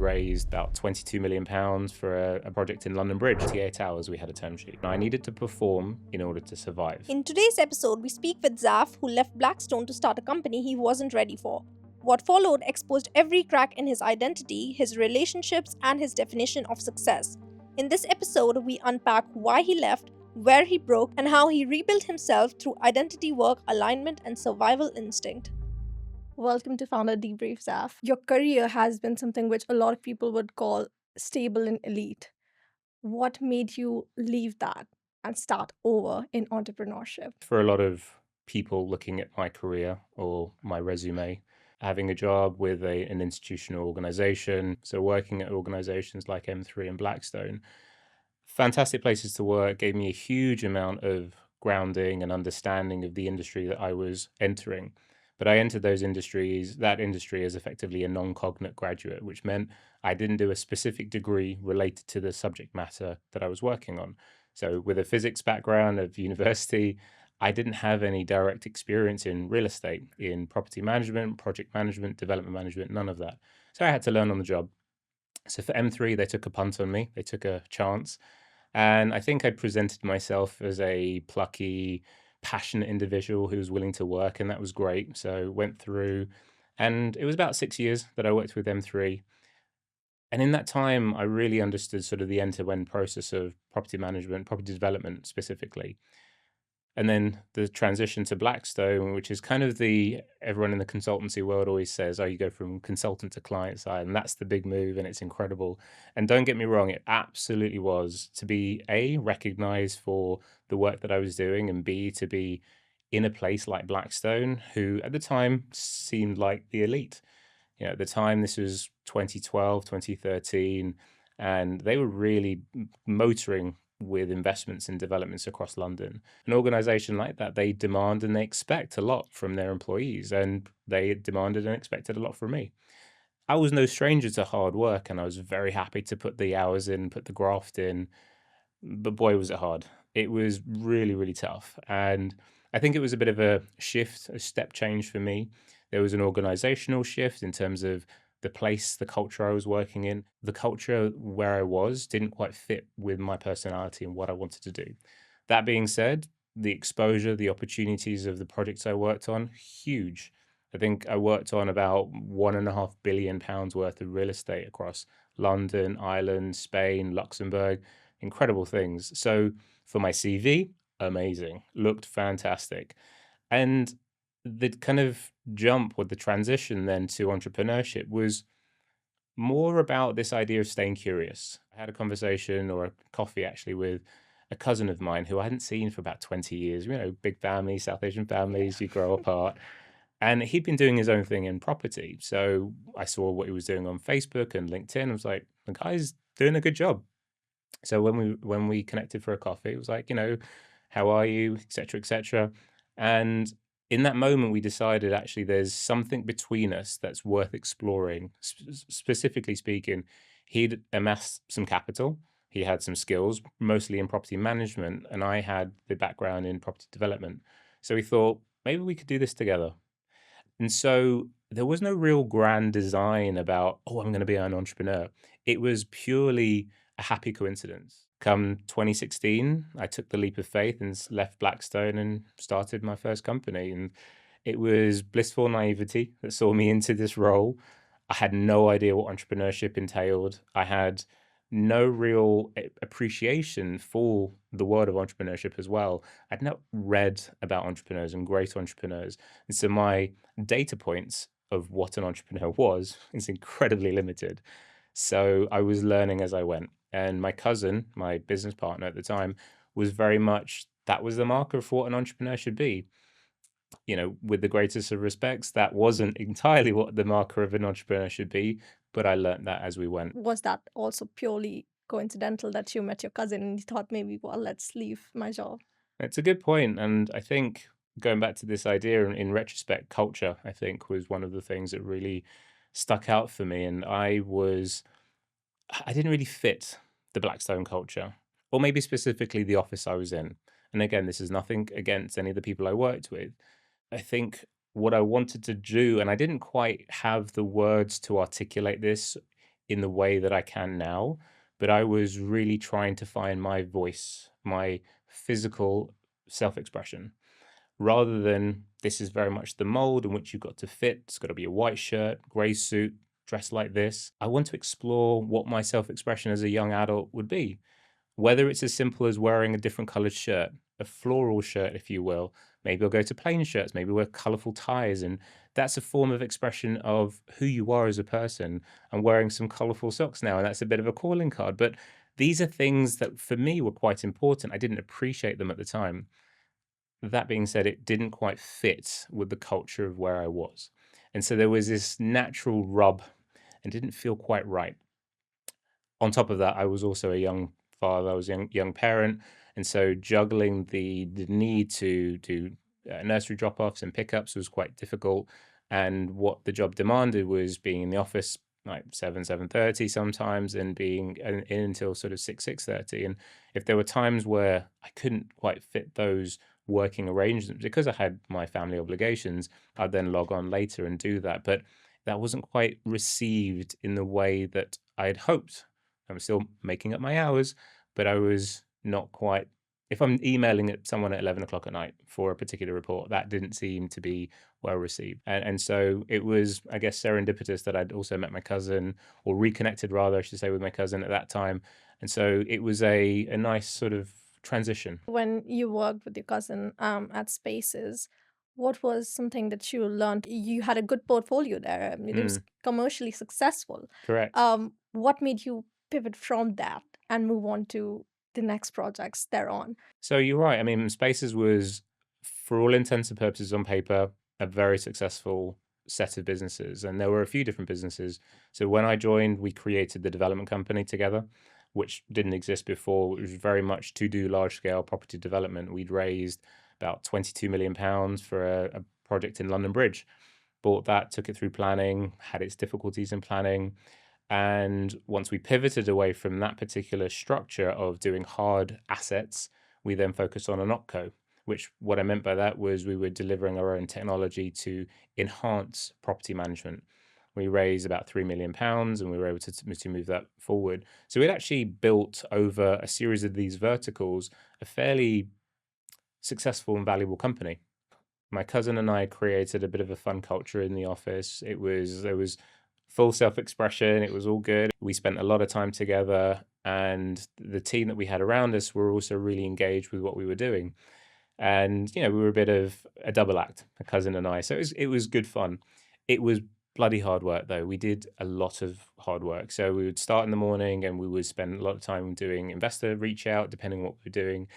raised about £22 million for a project in London Bridge, TA Towers. We had a term sheet. I needed to perform in order to survive. In today's episode, we speak with Zaf, who left Blackstone to start a company he wasn't ready for. What followed exposed every crack in his identity, his relationships, and his definition of success. In this episode, we unpack why he left, where he broke, and how he rebuilt himself through identity work, alignment, and survival instinct. Welcome to Founder Debrief, Zaf. Your career has been something which a lot of people would call stable and elite. What made you leave that and start over in entrepreneurship? For a lot of people looking at my career or my resume, having a job with an institutional organization, so working at organizations like M3 and Blackstone, fantastic places to work, gave me a huge amount of grounding and understanding of the industry that I was entering. But I entered that industry as effectively a non-cognate graduate, which meant I didn't do a specific degree related to the subject matter that I was working on. So with a physics background of university, I didn't have any direct experience in real estate, in property management, project management, development management, none of that. So I had to learn on the job. So for M3, they took a punt on me. They took a chance. And I think I presented myself as a plucky, passionate individual who was willing to work, and that was great. So went through, and it was about 6 years that I worked with M3. And in that time, I really understood sort of the end-to-end process of property management, property development specifically. And then the transition to Blackstone, which is kind of everyone in the consultancy world always says, oh, you go from consultant to client side, and that's the big move, and it's incredible. And don't get me wrong, it absolutely was to be A, recognized for the work that I was doing, and B, to be in a place like Blackstone, who at the time seemed like the elite. At the time, this was 2012, 2013, and they were really motoring with investments and developments across London. An organization like that, they demand and they expect a lot from their employees, and they demanded and expected a lot from me. I was no stranger to hard work, and I was very happy to put the hours in, put the graft in, but boy, was it hard. It was really, really tough. And I think it was a bit of a shift, a step change for me. There was an organizational shift in terms of the place, the culture I was working in. The culture where I was didn't quite fit with my personality and what I wanted to do. That being said, the exposure, the opportunities of the projects I worked on, huge. I think I worked on about £1.5 billion worth of real estate across London, Ireland, Spain, Luxembourg, incredible things. So for my CV, amazing, looked fantastic. And the kind of jump or the transition then to entrepreneurship was more about this idea of staying curious. I had a conversation or a coffee actually with a cousin of mine who I hadn't seen for about 20 years. Big family, South Asian families, you grow apart. And he'd been doing his own thing in property. So I saw what he was doing on Facebook and LinkedIn. I was like, the guy's doing a good job. So when we connected for a coffee, it was like, how are you, et cetera, et cetera. And in that moment, we decided actually there's something between us that's worth exploring. Specifically speaking, he'd amassed some capital. He had some skills, mostly in property management, and I had the background in property development. So we thought maybe we could do this together. And so there was no real grand design about, oh, I'm going to be an entrepreneur. It was purely a happy coincidence. Come 2016, I took the leap of faith and left Blackstone and started my first company. And it was blissful naivety that saw me into this role. I had no idea what entrepreneurship entailed. I had no real appreciation for the world of entrepreneurship as well. I'd not read about entrepreneurs and great entrepreneurs. And so my data points of what an entrepreneur was is incredibly limited. So I was learning as I went. And my cousin, my business partner at the time, was very much, that was the marker for what an entrepreneur should be. With the greatest of respects, that wasn't entirely what the marker of an entrepreneur should be, but I learned that as we went. Was that also purely coincidental that you met your cousin and you thought maybe, well, let's leave my job? It's a good point. And I think going back to this idea in retrospect, culture, I think, was one of the things that really stuck out for me. And I didn't really fit the Blackstone culture, or maybe specifically the office I was in. And again, this is nothing against any of the people I worked with. I think what I wanted to do, and I didn't quite have the words to articulate this in the way that I can now, but I was really trying to find my voice, my physical self-expression, rather than this is very much the mold in which you've got to fit. It's got to be a white shirt, grey suit, dressed like this. I want to explore what my self-expression as a young adult would be, whether it's as simple as wearing a different colored shirt, a floral shirt, if you will. Maybe I'll go to plain shirts, maybe wear colorful ties. And that's a form of expression of who you are as a person. I'm wearing some colorful socks now, and that's a bit of a calling card. But these are things that for me were quite important. I didn't appreciate them at the time. That being said, it didn't quite fit with the culture of where I was. And so there was this natural rub and didn't feel quite right. On top of that, I was also a young father. I was a young parent, and so juggling the need to do nursery drop-offs and pickups was quite difficult. And what the job demanded was being in the office like 7:30 sometimes, and being in until sort of 6:30. And if there were times where I couldn't quite fit those working arrangements because I had my family obligations, I'd then log on later and do that. But that wasn't quite received in the way that I'd hoped. I'm still making up my hours, but I was not quite. If I'm emailing at someone at 11 o'clock at night for a particular report, that didn't seem to be well received. And so it was, I guess, serendipitous that I'd also met my cousin, or reconnected rather, I should say, with my cousin at that time. And so it was a nice sort of transition. When you worked with your cousin at Spaces, what was something that you learned? You had a good portfolio there. I mean, it was Mm, commercially successful. correct. What made you pivot from that and move on to the next projects thereon? So you're right. I mean, Spaces was, for all intents and purposes, on paper, a very successful set of businesses. And there were a few different businesses. So when I joined, we created the development company together, which didn't exist before. It was very much to do large scale property development. We'd raised about £22 million for a project in London Bridge. Bought that, took it through planning, had its difficulties in planning. And once we pivoted away from that particular structure of doing hard assets, we then focused on an opco, which what I meant by that was we were delivering our own technology to enhance property management. We raised about £3 million, and we were able to move that forward. So we'd actually built over a series of these verticals a fairly successful and valuable company. My cousin and I created a bit of a fun culture in the office. There was full self-expression. It was all good. We spent a lot of time together, and the team that we had around us were also really engaged with what we were doing. And we were a bit of a double act, my cousin and I. So it was good fun. It was bloody hard work though. We did a lot of hard work. So we would start in the morning, and we would spend a lot of time doing investor reach out, depending on what we were doing.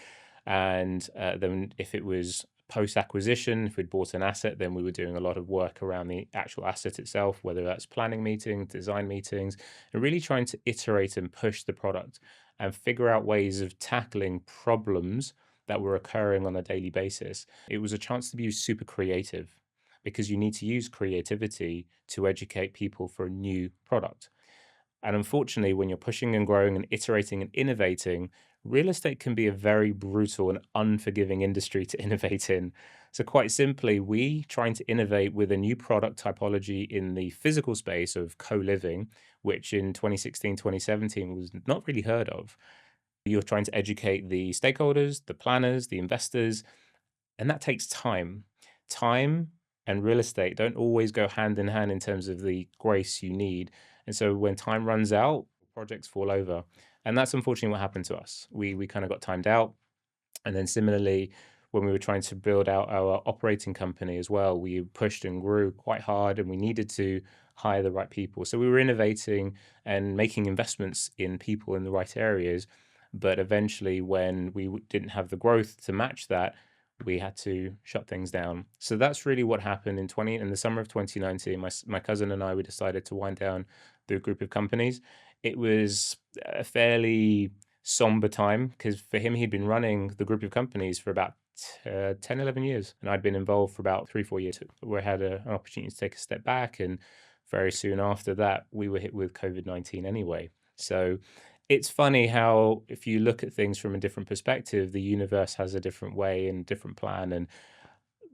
And then if it was post acquisition, if we'd bought an asset, then we were doing a lot of work around the actual asset itself, whether that's planning meetings, design meetings, and really trying to iterate and push the product and figure out ways of tackling problems that were occurring on a daily basis. It was a chance to be super creative, because you need to use creativity to educate people for a new product. And unfortunately, when you're pushing and growing and iterating and innovating, real estate can be a very brutal and unforgiving industry to innovate in. So, quite simply, we trying to innovate with a new product typology in the physical space of co living, which in 2016, 2017 was not really heard of. You're trying to educate the stakeholders, the planners, the investors, and that takes time. Time and real estate don't always go hand in hand in terms of the grace you need. And so when time runs out, projects fall over. And that's unfortunately what happened to us. We kind of got timed out. And then similarly, when we were trying to build out our operating company as well, we pushed and grew quite hard, and we needed to hire the right people. So we were innovating and making investments in people in the right areas. But eventually, when we didn't have the growth to match that, we had to shut things down. So that's really what happened in the summer of 2019. My cousin and I, we decided to wind down the group of companies. It was a fairly somber time, because for him, he'd been running the group of companies for about 10, 11 years. And I'd been involved for about 3, 4 years, where I had an opportunity to take a step back. And very soon after that, we were hit with COVID-19 anyway. So it's funny how, if you look at things from a different perspective, the universe has a different way and different plan. And,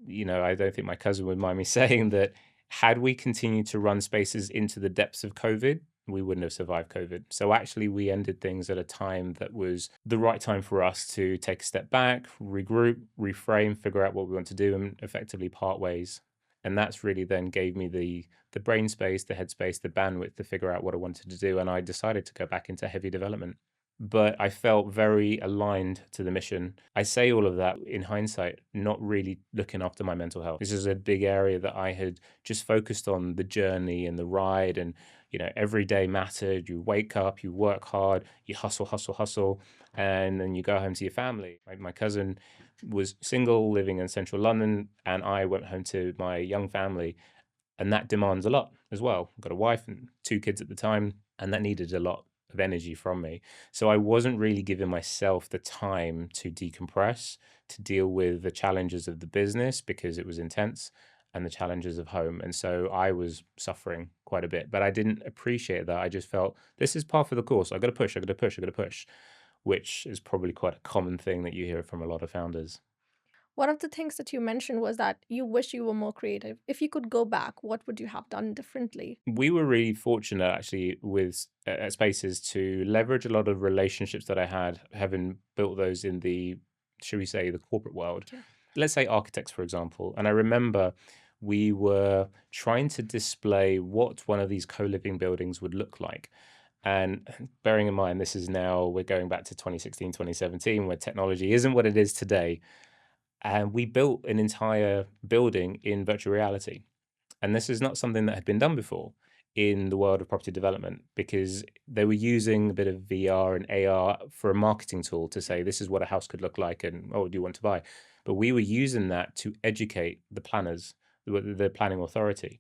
I don't think my cousin would mind me saying that had we continued to run Spaces into the depths of COVID, we wouldn't have survived COVID. So actually, we ended things at a time that was the right time for us to take a step back, regroup, reframe, figure out what we want to do, and effectively part ways. And that's really then gave me the brain space, the headspace, the bandwidth to figure out what I wanted to do. And I decided to go back into heavy development. But I felt very aligned to the mission. I say all of that in hindsight, not really looking after my mental health. This is a big area that I had just focused on the journey and the ride, and every day mattered. You wake up, you work hard, you hustle, hustle, hustle, and then you go home to your family. My cousin was single, living in central London, and I went home to my young family, and that demands a lot as well. I've got a wife and two kids at the time, and that needed a lot of energy from me. So I wasn't really giving myself the time to decompress, to deal with the challenges of the business because it was intense, and the challenges of home. And so I was suffering quite a bit, but I didn't appreciate that. I just felt this is part of the course. I got to push, I got to push, I got to push, which is probably quite a common thing that you hear from a lot of founders. One of the things that you mentioned was that you wish you were more creative. If you could go back, what would you have done differently? We were really fortunate actually with at Spaces to leverage a lot of relationships that I had, having built those in the, should we say, the corporate world. Yeah. Let's say architects, for example. And I remember we were trying to display what one of these co-living buildings would look like. And bearing in mind, this is now, we're going back to 2016, 2017, where technology isn't what it is today. And we built an entire building in virtual reality. And this is not something that had been done before in the world of property development, because they were using a bit of VR and AR for a marketing tool to say, this is what a house could look like, and oh, do you want to buy? But we were using that to educate the planners, the planning authority.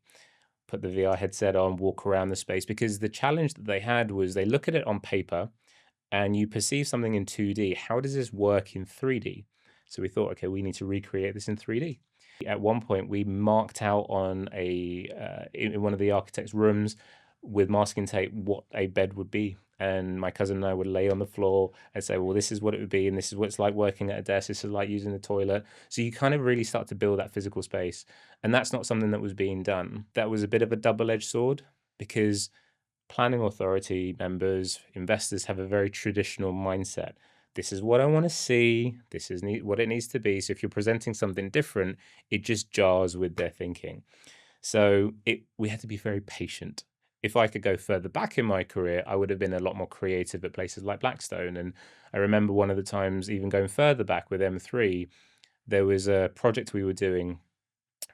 Put the VR headset on, walk around the space, because the challenge that they had was they look at it on paper and you perceive something in 2D. How does this work in 3D? So we thought, okay, we need to recreate this in 3D. At one point, we marked out on in one of the architect's rooms with masking tape what a bed would be. And my cousin and I would lay on the floor and say, well, this is what it would be, and this is what it's like working at a desk, this is like using the toilet. So you kind of really start to build that physical space. And that's not something that was being done. That was a bit of a double-edged sword, because planning authority members, investors have a very traditional mindset. This is what I want to see. This is what it needs to be. So if you're presenting something different, it just jars with their thinking. So we had to be very patient. If I could go further back in my career, I would have been a lot more creative at places like Blackstone. And I remember one of the times, even going further back with M3, there was a project we were doing,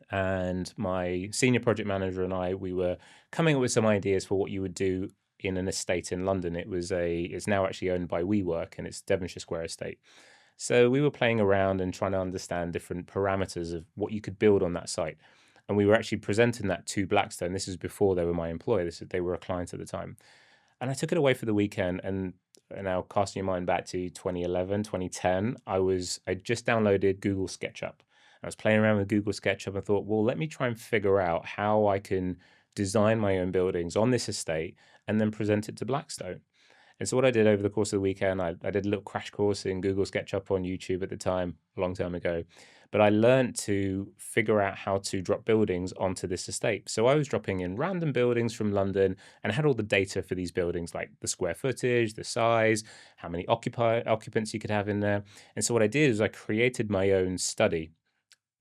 and my senior project manager and I, we were coming up with some ideas for what you would do in an estate in London. It's now actually owned by WeWork, and it's Devonshire Square estate. So we were playing around and trying to understand different parameters of what you could build on that site. And we were actually presenting that to Blackstone. This is before they were my employer. They were a client at the time. And I took it away for the weekend, and now casting your mind back to 2011, 2010, I just downloaded Google SketchUp. I was playing around with Google SketchUp and thought, well, let me try and figure out how I can design my own buildings on this estate and then present it to Blackstone. And so what I did over the course of the weekend, I did a little crash course in Google SketchUp on YouTube at the time, a long time ago. But I learned to figure out how to drop buildings onto this estate. So I was dropping in random buildings from London, and I had all the data for these buildings, like the square footage, the size, how many occupants you could have in there. And so what I did is I created my own study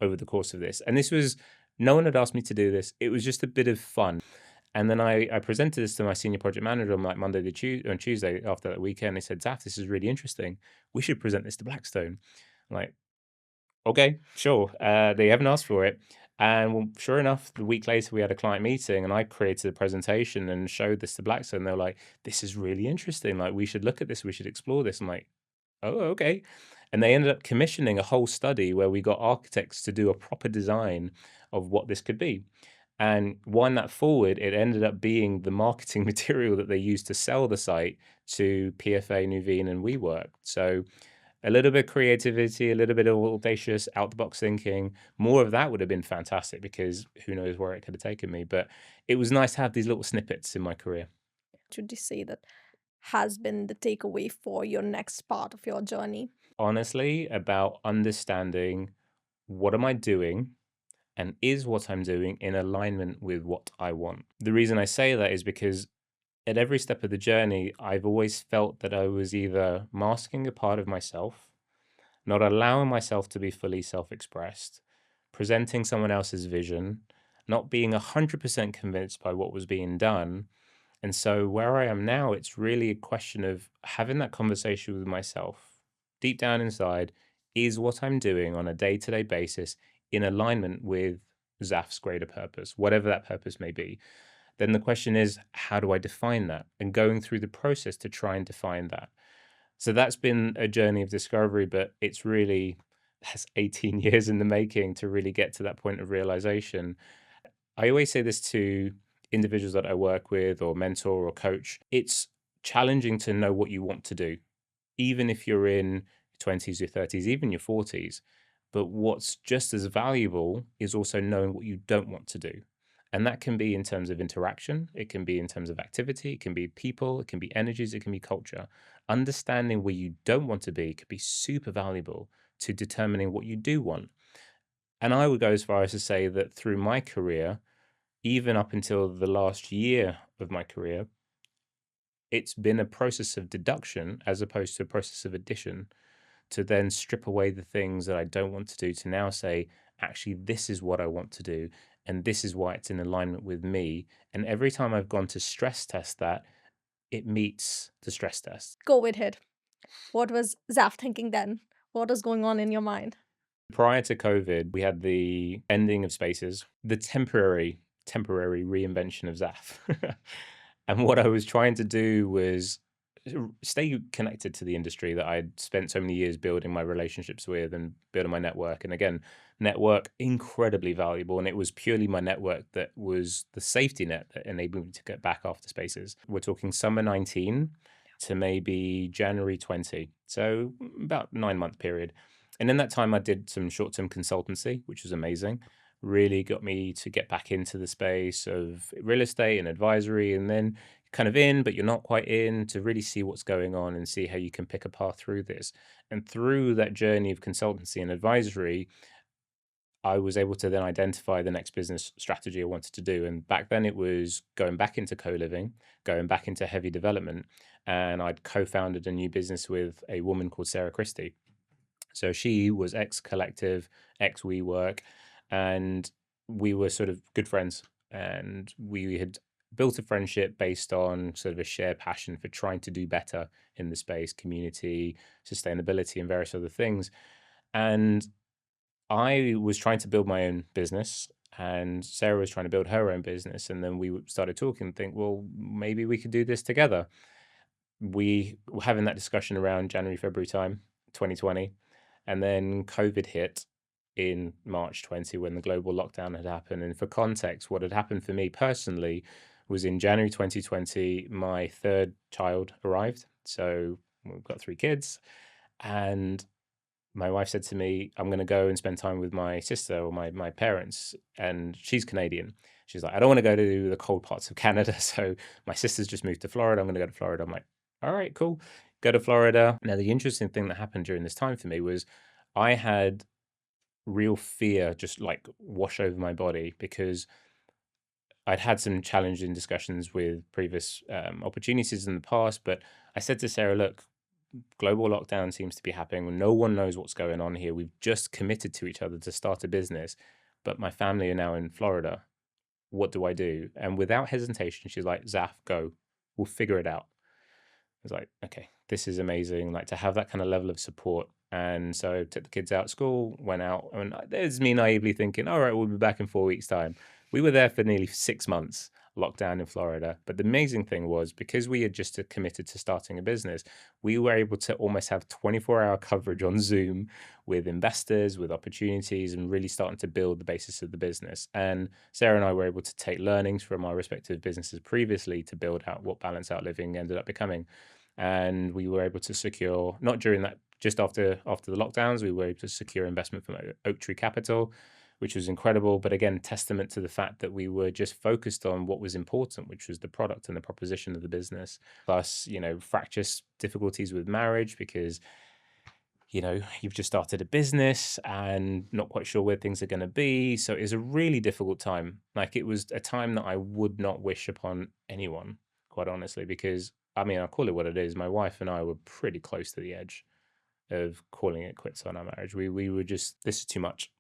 over the course of this. And this was, no one had asked me to do this. It was just a bit of fun. And then I presented this to my senior project manager on like on Tuesday after that weekend. They said, Zaf, this is really interesting. We should present this to Blackstone. I'm like, okay, sure. They haven't asked for it. And well, sure enough, the week later, we had a client meeting, and I created a presentation and showed this to Blackstone. They were like, this is really interesting. Like, we should look at this. We should explore this. I'm like, oh, okay. And they ended up commissioning a whole study where we got architects to do a proper design of what this could be. And wind that forward, it ended up being the marketing material that they used to sell the site to PFA, Nuveen, and WeWork. So a little bit of creativity, a little bit of audacious, out the box thinking. More of that would have been fantastic, because who knows where it could have taken me. But it was nice to have these little snippets in my career. Should you say that has been the takeaway for your next part of your journey? Honestly, about understanding, what am I doing? And is what I'm doing in alignment with what I want? The reason I say that is because At every step of the journey, I've always felt that I was either masking a part of myself, not allowing myself to be fully self expressed, presenting someone else's vision, not being 100% convinced by what was being done. And so, where I am now, it's really a question of having that conversation with myself deep down inside. Is what I'm doing on a day to day basis in alignment with Zaf's greater purpose, whatever that purpose may be? Then the question is, how do I define that? And going through the process to try and define that. So that's been a journey of discovery, but it's really that's 18 years in the making to really get to that point of realization. I always say this to individuals that I work with or mentor or coach. It's challenging to know what you want to do, even if you're in your 20s, your 30s, even your 40s. But what's just as valuable is also knowing what you don't want to do. And that can be in terms of interaction, it can be in terms of activity, it can be people, it can be energies, it can be culture. Understanding where you don't want to be could be super valuable to determining what you do want. And I would go as far as to say that through my career, even up until the last year of my career, it's been a process of deduction as opposed to a process of addition to then strip away the things that I don't want to do to now say, actually, this is what I want to do. And this is why it's in alignment with me. And every time I've gone to stress test that, it meets the stress test. COVID hit. What was Zaf thinking then? What was going on in your mind? Prior to COVID, we had the ending of spaces, the temporary reinvention of Zaf. And what I was trying to do was stay connected to the industry that I'd spent so many years building my relationships with and building my network. And again, network incredibly valuable. And it was purely my network that was the safety net that enabled me to get back after spaces. We're talking summer 19 to maybe January 20. So about 9-month period. And in that time, I did some short-term consultancy, which was amazing. Really got me to get back into the space of real estate and advisory, and then kind of in, but you're not quite in, to really see what's going on and see how you can pick a path through this. And through that journey of consultancy and advisory, I was able to then identify the next business strategy I wanted to do. And back then it was going back into co-living, going back into heavy development. And I'd co-founded a new business with a woman called Sarah Christie. So she was ex Collective, ex WeWork, and we were sort of good friends. And we had built a friendship based on sort of a shared passion for trying to do better in the space, community, sustainability, and various other things. And I was trying to build my own business, and Sarah was trying to build her own business. And then we started talking and think, well, maybe we could do this together. We were having that discussion around January, February time, 2020. And then COVID hit in March 20 when the global lockdown had happened. And for context, what had happened for me personally was in January 2020, my third child arrived. So we've got 3 kids. And my wife said to me, I'm going to go and spend time with my sister or my parents. And she's Canadian. She's like, I don't want to go to the cold parts of Canada. So my sister's just moved to Florida. I'm going to go to Florida. I'm like, all right, cool. Go to Florida. Now, the interesting thing that happened during this time for me was I had real fear just like wash over my body because I'd had some challenging discussions with previous opportunities in the past. But I said to Sarah, look, global lockdown seems to be happening. No one knows what's going on here. We've just committed to each other to start a business, but my family are now in Florida. What do I do? And without hesitation, she's like, Zaf, go. We'll figure it out. I was like, okay, this is amazing. Like to have that kind of level of support. And so took the kids out of school, went out, and there's me naively thinking, all right, we'll be back in 4 weeks' time. We were there for nearly 6 months, locked down in Florida. But the amazing thing was because we had just committed to starting a business, we were able to almost have 24-hour coverage on Zoom with investors, with opportunities, and really starting to build the basis of the business. And Sarah and I were able to take learnings from our respective businesses previously to build out what Balance Out Living ended up becoming. And we were able to secure, not during that, just after the lockdowns, we were able to secure investment from Oaktree Capital, which was incredible. But again, testament to the fact that we were just focused on what was important, which was the product and the proposition of the business. Plus, fractious difficulties with marriage because, you've just started a business and not quite sure where things are going to be. So it was a really difficult time. Like it was a time that I would not wish upon anyone. quite honestly, because I mean, I'll call it what it is. My wife and I were pretty close to the edge of calling it quits on our marriage. We were just, this is too much.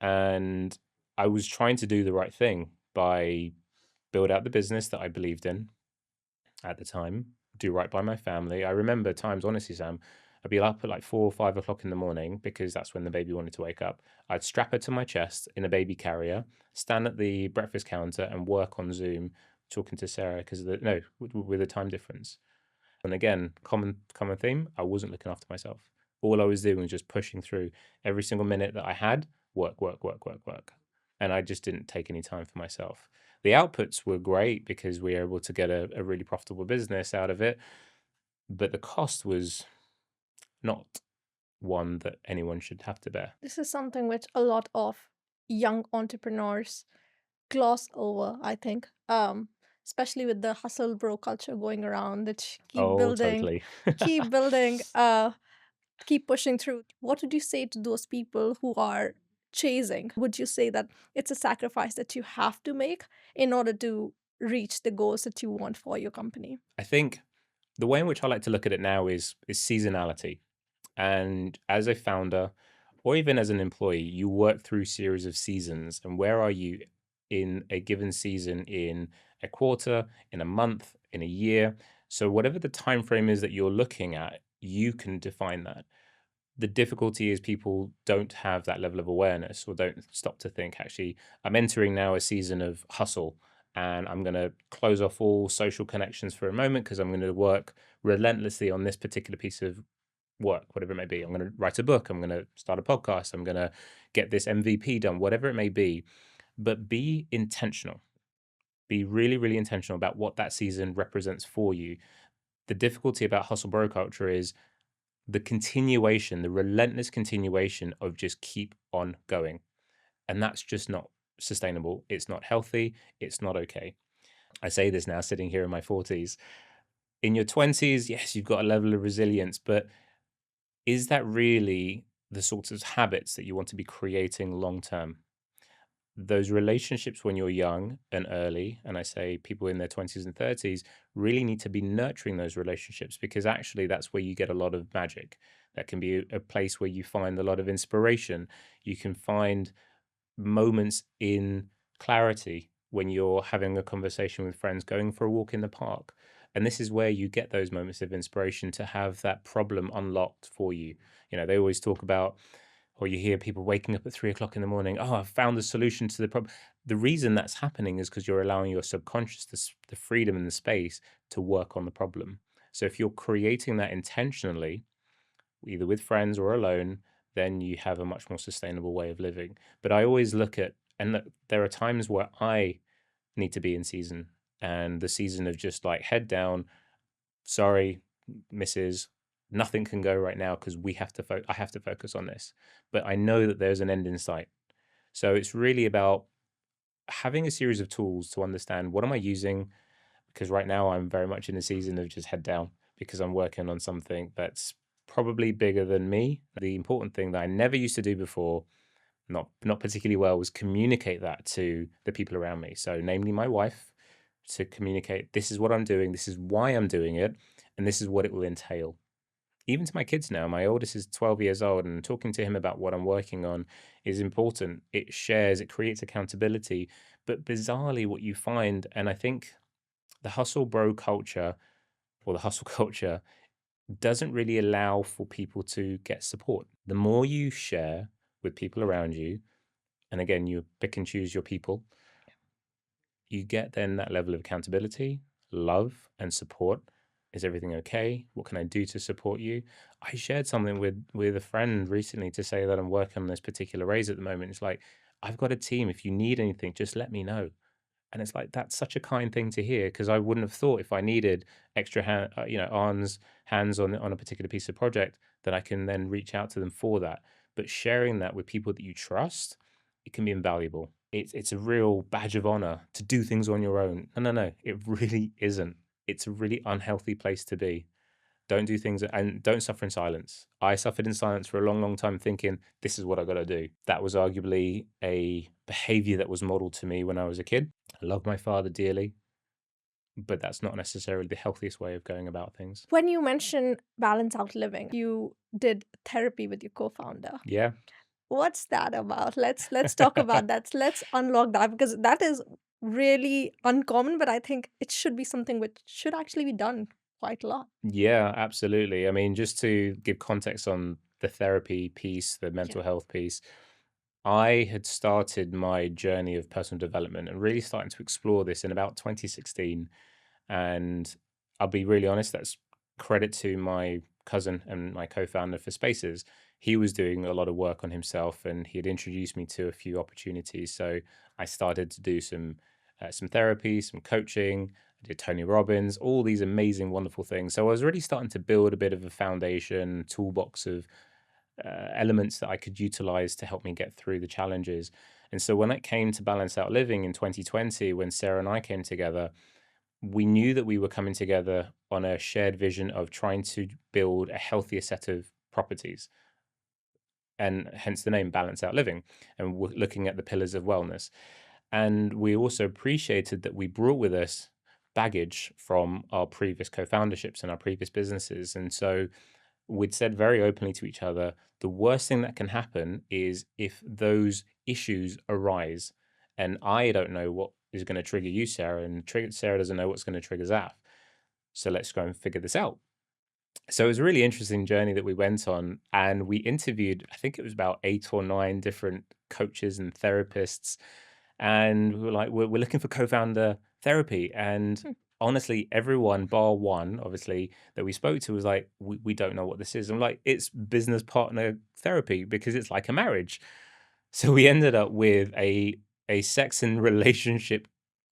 And I was trying to do the right thing by build out the business that I believed in at the time, do right by my family. I remember times, honestly, Sam, I'd be up at like 4 or 5 o'clock in the morning because that's when the baby wanted to wake up. I'd strap her to my chest in a baby carrier, stand at the breakfast counter and work on Zoom, talking to Sarah because of the no, with the time difference. And again, common theme, I wasn't looking after myself. All I was doing was just pushing through every single minute that I had, work, work, work, work, work. And I just didn't take any time for myself. The outputs were great because we were able to get a really profitable business out of it, but the cost was not one that anyone should have to bear. This is something which a lot of young entrepreneurs gloss over, I think. Especially with the hustle bro culture going around, that Oh, totally. keep building, keep pushing through. What would you say to those people who are chasing? Would you say that it's a sacrifice that you have to make in order to reach the goals that you want for your company? I think the way in which I like to look at it now is seasonality. And as a founder, or even as an employee, you work through series of seasons. And where are you in a given season, in a quarter, in a month, in a year? So whatever the time frame is that you're looking at, you can define that. The difficulty is people don't have that level of awareness or don't stop to think, actually, I'm entering now a season of hustle and I'm going to close off all social connections for a moment because I'm going to work relentlessly on this particular piece of work, whatever it may be. I'm going to write a book. I'm going to start a podcast. I'm going to get this MVP done, whatever it may be. But be intentional. Be really, really intentional about what that season represents for you. The difficulty about hustle bro culture is the continuation, the relentless continuation of just keep on going. And that's just not sustainable. It's not healthy. It's not okay. I say this now sitting here in my 40s. In your 20s, yes, you've got a level of resilience, but is that really the sorts of habits that you want to be creating long term? Those relationships when you're young and early, and I say people in their 20s and 30s, really need to be nurturing those relationships because actually that's where you get a lot of magic. That can be a place where you find a lot of inspiration. You can find moments in clarity when you're having a conversation with friends, going for a walk in the park. And this is where you get those moments of inspiration to have that problem unlocked for you. You know, they always talk about, or you hear people waking up at 3 o'clock in the morning, oh, I've found the solution to the problem. The reason that's happening is because you're allowing your subconscious the freedom and the space to work on the problem. So if you're creating that intentionally, either with friends or alone, then you have a much more sustainable way of living. But I always look at, and there are times where I need to be in season, and the season of just like head down, sorry, missus, nothing can go right now because we have to I have to focus on this. But I know that there's an end in sight. So it's really about having a series of tools to understand what am I using, because right now I'm very much in a season of just head down because I'm working on something that's probably bigger than me. The important thing that I never used to do before, not particularly well, was communicate that to the people around me. So namely my wife, to communicate this is what I'm doing, this is why I'm doing it, and this is what it will entail. Even to my kids now, my oldest is 12 years old, and talking to him about what I'm working on is important. It shares, it creates accountability. But bizarrely, what you find, and I think the hustle bro culture or the hustle culture doesn't really allow for people to get support. The more you share with people around you, and again, you pick and choose your people, you get then that level of accountability, love, and support. Is everything okay? What can I do to support you? I shared something with a friend recently to say that I'm working on this particular raise at the moment. It's like, I've got a team. If you need anything, just let me know. And it's like, that's such a kind thing to hear because I wouldn't have thought if I needed extra hands on a particular piece of project that I can then reach out to them for that. But sharing that with people that you trust, it can be invaluable. It's a real badge of honor to do things on your own. No, it really isn't. It's a really unhealthy place to be. Don't do things and don't suffer in silence. I suffered in silence for a long, long time thinking, this is what I got to do. That was arguably a behavior that was modeled to me when I was a kid. I love my father dearly. but that's not necessarily the healthiest way of going about things. When you mention balance out living, you did therapy with your co-founder. Yeah. What's that about? Let's talk about that. Let's unlock that because that is really uncommon, but I think it should be something which should actually be done quite a lot. Yeah, absolutely. I mean, just to give context on the therapy piece, the Yeah. mental health piece, I had started my journey of personal development and really starting to explore this in about 2016. And I'll be really honest, that's credit to my cousin and my co-founder for Spaces. He was doing a lot of work on himself and he had introduced me to a few opportunities. So I started to do some therapy, some coaching. I did Tony Robbins, all these amazing, wonderful things. So I was really starting to build a bit of a foundation, toolbox of elements that I could utilize to help me get through the challenges. And so when it came to Balance Out Living in 2020, when Sarah and I came together, we knew that we were coming together on a shared vision of trying to build a healthier set of properties, and hence the name Balance Out Living. And we're looking at the pillars of wellness. And we also appreciated that we brought with us baggage from our previous co-founderships and our previous businesses. And so we'd said very openly to each other, the worst thing that can happen is if those issues arise and I don't know what is going to trigger you, Sarah, and Sarah doesn't know what's going to trigger Zaf. So let's go and figure this out. So it was a really interesting journey that we went on, and we interviewed, I think it was about 8 or 9 different coaches and therapists, and we were like, we're looking for co-founder therapy. And Hmm. honestly, everyone bar one, obviously, that we spoke to was like, we don't know what this is. I'm like, it's business partner therapy because it's like a marriage. So we ended up with a sex and relationship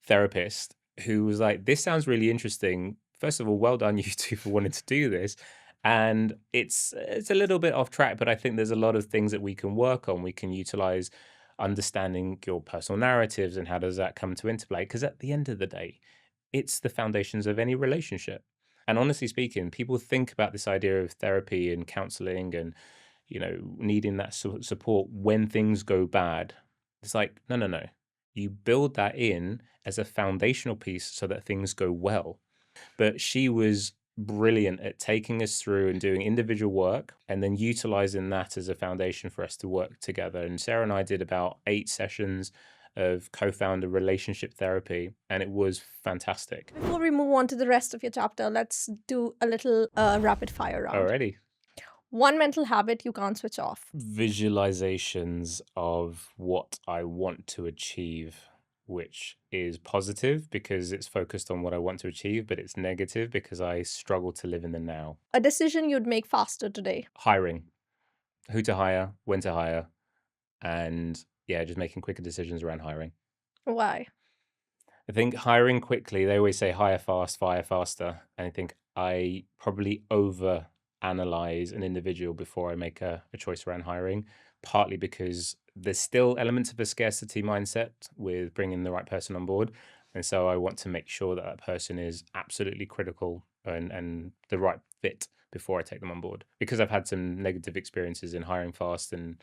therapist who was like, "This sounds really interesting. First of all, well done you two for wanting to do this." And it's a little bit off track, but I think there's a lot of things that we can work on. We can utilize understanding your personal narratives and how does that come to interplay? Because at the end of the day, it's the foundations of any relationship. And honestly speaking, people think about this idea of therapy and counseling and needing that sort of support when things go bad. It's like, no, no, no. You build that in as a foundational piece so that things go well. But she was brilliant at taking us through and doing individual work and then utilizing that as a foundation for us to work together. And Sarah and I did about 8 sessions of co-founder relationship therapy, and it was fantastic. Before we move on to the rest of your chapter, let's do a little rapid fire round. Already. One mental habit you can't switch off. Visualizations of what I want to achieve, which is positive because it's focused on what I want to achieve, but it's negative because I struggle to live in the now. A decision you'd make faster today. Hiring, who to hire, when to hire, and yeah, just making quicker decisions around hiring. Why? I think hiring quickly, they always say hire fast, fire faster. And I think I probably over analyze an individual before I make a choice around hiring, partly because there's still elements of a scarcity mindset with bringing the right person on board. And so I want to make sure that that person is absolutely critical and the right fit before I take them on board. Because I've had some negative experiences in hiring fast and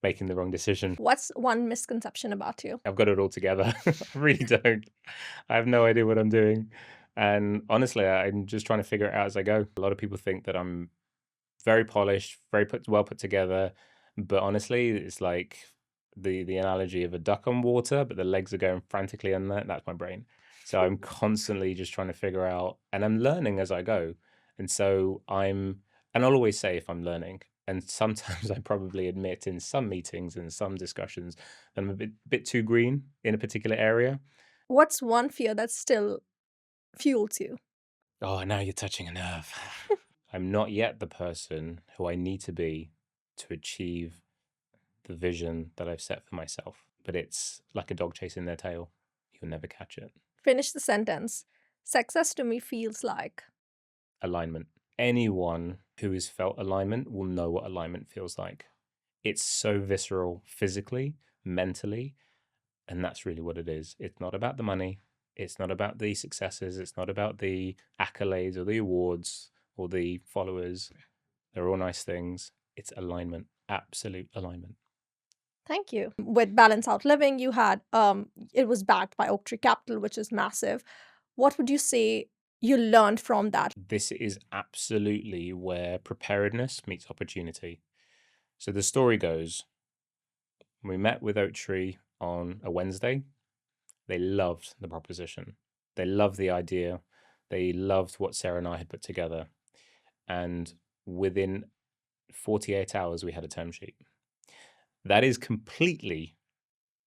making the wrong decision. What's one misconception about you? I've got it all together. I really don't. I have no idea what I'm doing. And honestly, I'm just trying to figure it out as I go. A lot of people think that I'm very polished, well put together. But honestly, it's like the analogy of a duck on water, but the legs are going frantically on that. That's my brain. So I'm constantly just trying to figure out, and I'm learning as I go. And so and I'll always say if I'm learning, and sometimes I probably admit in some meetings and some discussions that I'm a bit too green in a particular area. What's one fear that still fuels you? Oh, now you're touching a nerve. I'm not yet the person who I need to be to achieve the vision that I've set for myself. But it's like a dog chasing their tail. You'll never catch it. Finish the sentence. Success to me feels like. Alignment. Anyone who has felt alignment will know what alignment feels like. It's so visceral physically, mentally, and that's really what it is. It's not about the money. It's not about the successes. It's not about the accolades or the awards or the followers. They're all nice things. It's alignment, absolute alignment. Thank you. With Balance Out Living, you had it was backed by Oaktree Capital, which is massive. What would you say you learned from that? This is absolutely where preparedness meets opportunity. So the story goes, we met with Oaktree on a Wednesday. They loved the proposition. They loved the idea. They loved what Sarah and I had put together. And within 48 hours, we had a term sheet. That is completely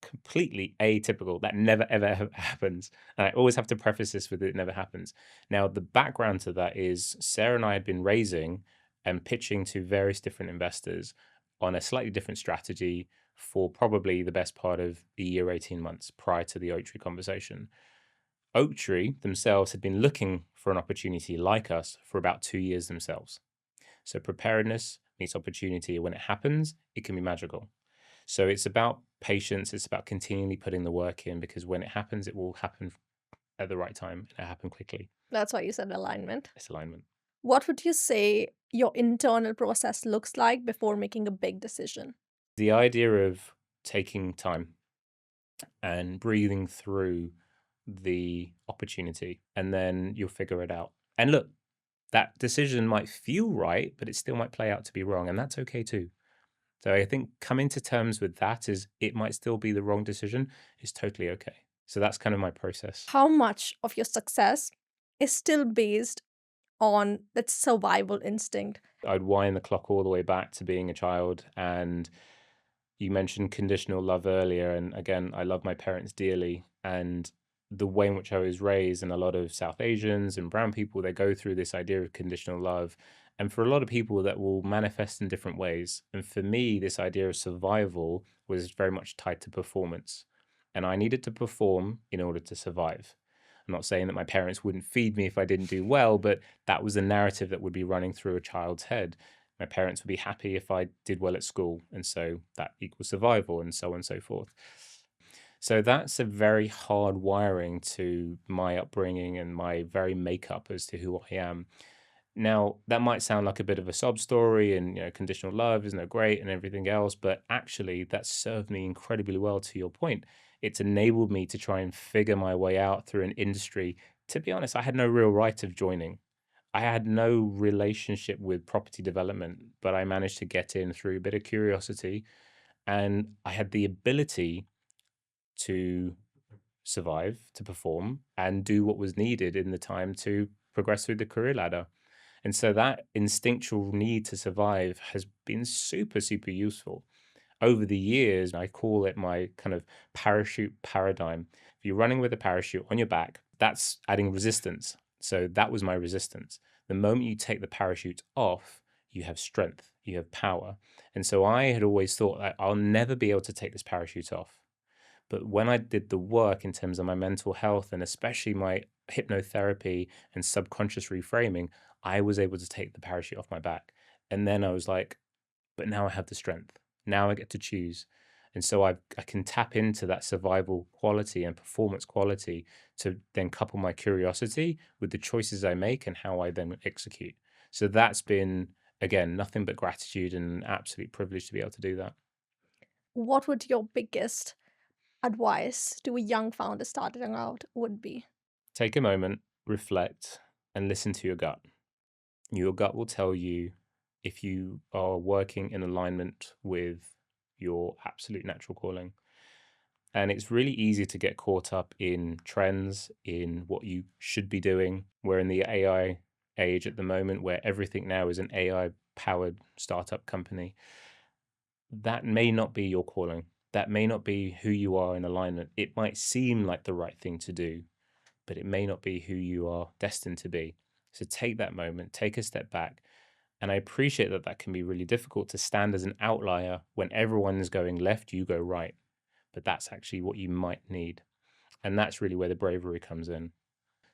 atypical. That never, ever happens. And I always have to preface this with it never happens. Now, the background to that is Sarah and I had been raising and pitching to various different investors on a slightly different strategy for probably the best part of a year, 18 months prior to the Oaktree conversation. Oaktree themselves had been looking for an opportunity like us for about 2 years themselves. So preparedness meets opportunity. When it happens, it can be magical. So it's about patience. It's about continually putting the work in, because when it happens, it will happen at the right time and it'll happen quickly. That's why you said alignment. It's alignment. What would you say your internal process looks like before making a big decision? The idea of taking time and breathing through the opportunity, and then you'll figure it out. And look, that decision might feel right, but it still might play out to be wrong, and that's okay too. So I think coming to terms with that is it might still be the wrong decision is totally okay. So that's kind of my process. How much of your success is still based on that survival instinct? I'd wind the clock all the way back to being a child. And you mentioned conditional love earlier. And again, I love my parents dearly. And the way in which I was raised, and a lot of South Asians and brown people, they go through this idea of conditional love. And for a lot of people, that will manifest in different ways. And for me, this idea of survival was very much tied to performance. And I needed to perform in order to survive. I'm not saying that my parents wouldn't feed me if I didn't do well, but that was the narrative that would be running through a child's head. My parents would be happy if I did well at school, and so that equals survival, and so on and so forth. So that's a very hard wiring to my upbringing and my very makeup as to who I am. Now, that might sound like a bit of a sob story, and conditional love isn't great and everything else, but actually that served me incredibly well. To your point, it's enabled me to try and figure my way out through an industry. To be honest, I had no real right of joining. I had no relationship with property development, but I managed to get in through a bit of curiosity, and I had the ability to survive, to perform, and do what was needed in the time to progress through the career ladder. And so that instinctual need to survive has been super, super useful. Over the years, I call it my kind of parachute paradigm. If you're running with a parachute on your back, that's adding resistance. So that was my resistance. The moment you take the parachute off, you have strength, you have power. And so I had always thought that I'll never be able to take this parachute off. But when I did the work in terms of my mental health, and especially my hypnotherapy and subconscious reframing, I was able to take the parachute off my back. And then I was like, but now I have the strength. Now I get to choose. And so I can tap into that survival quality and performance quality to then couple my curiosity with the choices I make and how I then execute. So that's been, again, nothing but gratitude and an absolute privilege to be able to do that. What would your biggest advice to a young founder starting out would be? Take a moment, reflect, and listen to your gut. Your gut will tell you if you are working in alignment with your absolute natural calling. And it's really easy to get caught up in trends, in what you should be doing. We're in the AI age at the moment where everything now is an AI powered startup company. That may not be your calling. That may not be who you are in alignment. It might seem like the right thing to do, but it may not be who you are destined to be. So take that moment, take a step back. And I appreciate that that can be really difficult to stand as an outlier when everyone is going left, you go right. But that's actually what you might need. And that's really where the bravery comes in.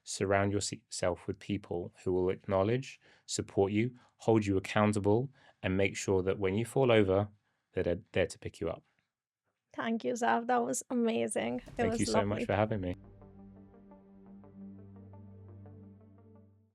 Surround yourself with people who will acknowledge, support you, hold you accountable, and make sure that when you fall over, that they're there to pick you up. Thank you, Zav. That was amazing. It Thank you was so much lovely. for having me.